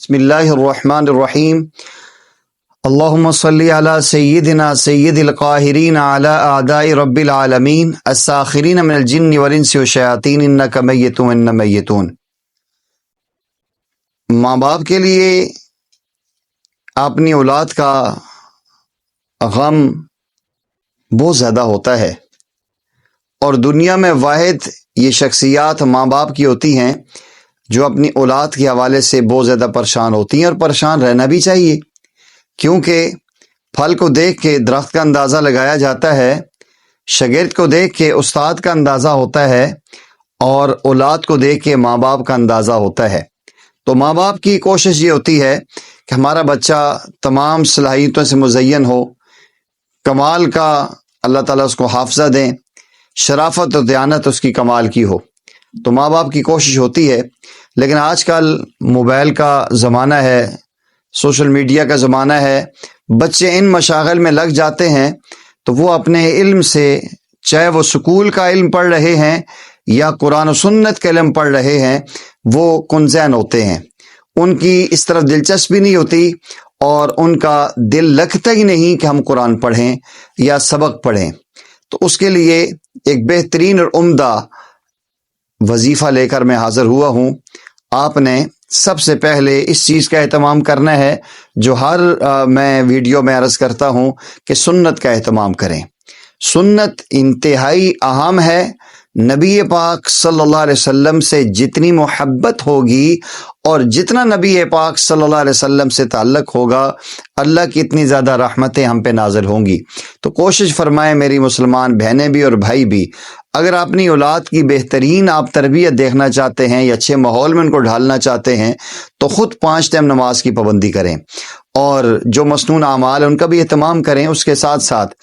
بسم اللہ الرحمن الرحیم اللہم صلی علی سیدنا سید القاہرین علی اعداء رب العالمین الساخرین من الجن والانس والشیاطین انک میت وان میتون۔ ماں باپ کے لیے اپنی اولاد کا غم بہت زیادہ ہوتا ہے، اور دنیا میں واحد یہ شخصیات ماں باپ کی ہوتی ہیں جو اپنی اولاد کے حوالے سے بہت زیادہ پریشان ہوتی ہیں، اور پریشان رہنا بھی چاہیے، کیونکہ پھل کو دیکھ کے درخت کا اندازہ لگایا جاتا ہے، شاگرد کو دیکھ کے استاد کا اندازہ ہوتا ہے، اور اولاد کو دیکھ کے ماں باپ کا اندازہ ہوتا ہے۔ تو ماں باپ کی کوشش یہ ہوتی ہے کہ ہمارا بچہ تمام صلاحیتوں سے مزین ہو، کمال کا اللہ تعالیٰ اس کو حافظہ دیں، شرافت و دیانت اس کی کمال کی ہو، تو ماں باپ کی کوشش ہوتی ہے۔ لیکن آج کل موبائل کا زمانہ ہے، سوشل میڈیا کا زمانہ ہے، بچے ان مشاغل میں لگ جاتے ہیں تو وہ اپنے علم سے، چاہے وہ سکول کا علم پڑھ رہے ہیں یا قرآن و سنت کا علم پڑھ رہے ہیں، وہ کنزین ہوتے ہیں، ان کی اس طرف دلچسپی نہیں ہوتی، اور ان کا دل لگتا ہی نہیں کہ ہم قرآن پڑھیں یا سبق پڑھیں۔ تو اس کے لیے ایک بہترین اور عمدہ وظیفہ لے کر میں حاضر ہوا ہوں۔ آپ نے سب سے پہلے اس چیز کا اہتمام کرنا ہے جو ہر میں ویڈیو میں عرض کرتا ہوں کہ سنت کا اہتمام کریں۔ سنت انتہائی اہم ہے۔ نبی پاک صلی اللہ علیہ وسلم سے جتنی محبت ہوگی اور جتنا نبی پاک صلی اللہ علیہ وسلم سے تعلق ہوگا، اللہ کی اتنی زیادہ رحمتیں ہم پہ نازل ہوں گی۔ تو کوشش فرمائیں میری مسلمان بہنیں بھی اور بھائی بھی، اگر اپنی اولاد کی بہترین آپ تربیت دیکھنا چاہتے ہیں یا اچھے ماحول میں ان کو ڈھالنا چاہتے ہیں تو خود 5 ٹائم نماز کی پابندی کریں، اور جو مسنون اعمال ہیں ان کا بھی اہتمام کریں۔ اس کے ساتھ ساتھ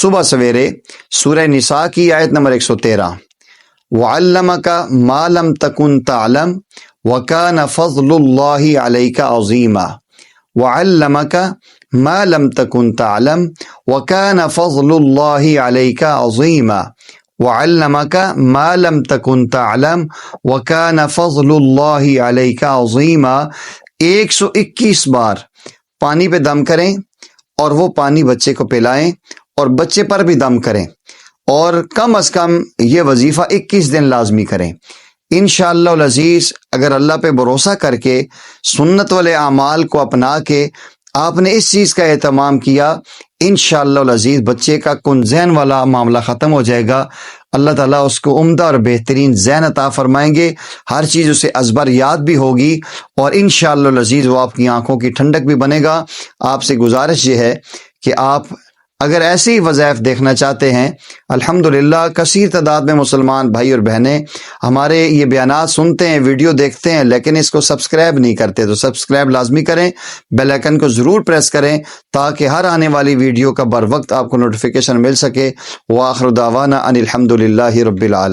صبح سویرے سورہ نساء کی آیت نمبر 113، وَعَلَّمَكَ مَا لَمْ تَكُنْ تَعْلَمْ وَكَانَ فَضْلُ اللَّهِ عَلَيْكَ عَظِيمًا، وَعَلَّمَكَ مَا لَمْ تَكُنْ تَعْلَمْ وَكَانَ فَضْلُ اللَّهِ عَلَيْكَ عَظِيمًا، وَعَلَّمَكَ مَا لَمْ تَكُنْ تَعْلَمْ وَكَانَ فَضْلُ اللَّهِ عَلَيْكَ عَظِيمًا۔ 121 بار پانی پہ دم کریں، اور وہ پانی بچے کو پلائیں، اور بچے پر بھی دم کریں، اور کم از کم یہ وظیفہ 21 دن لازمی کریں۔ انشاءاللہ العزیز اگر اللہ پہ بھروسہ کر کے سنت والے اعمال کو اپنا کے آپ نے اس چیز کا اہتمام کیا، انشاءاللہ العزیز بچے کا کن ذہن والا معاملہ ختم ہو جائے گا۔ اللہ تعالیٰ اس کو عمدہ اور بہترین ذہن عطا فرمائیں گے، ہر چیز اسے ازبر یاد بھی ہوگی، اور انشاءاللہ العزیز وہ آپ کی آنکھوں کی ٹھنڈک بھی بنے گا۔ آپ سے گزارش یہ ہے کہ آپ اگر ایسے ہی وظائف دیکھنا چاہتے ہیں، الحمدللہ کثیر تعداد میں مسلمان بھائی اور بہنیں ہمارے یہ بیانات سنتے ہیں، ویڈیو دیکھتے ہیں، لیکن اس کو سبسکرائب نہیں کرتے، تو سبسکرائب لازمی کریں، بیل آئیکن کو ضرور پریس کریں تاکہ ہر آنے والی ویڈیو کا بر وقت آپ کو نوٹیفیکیشن مل سکے۔ وآخر دعوانا ان الحمدللہ رب العالمین۔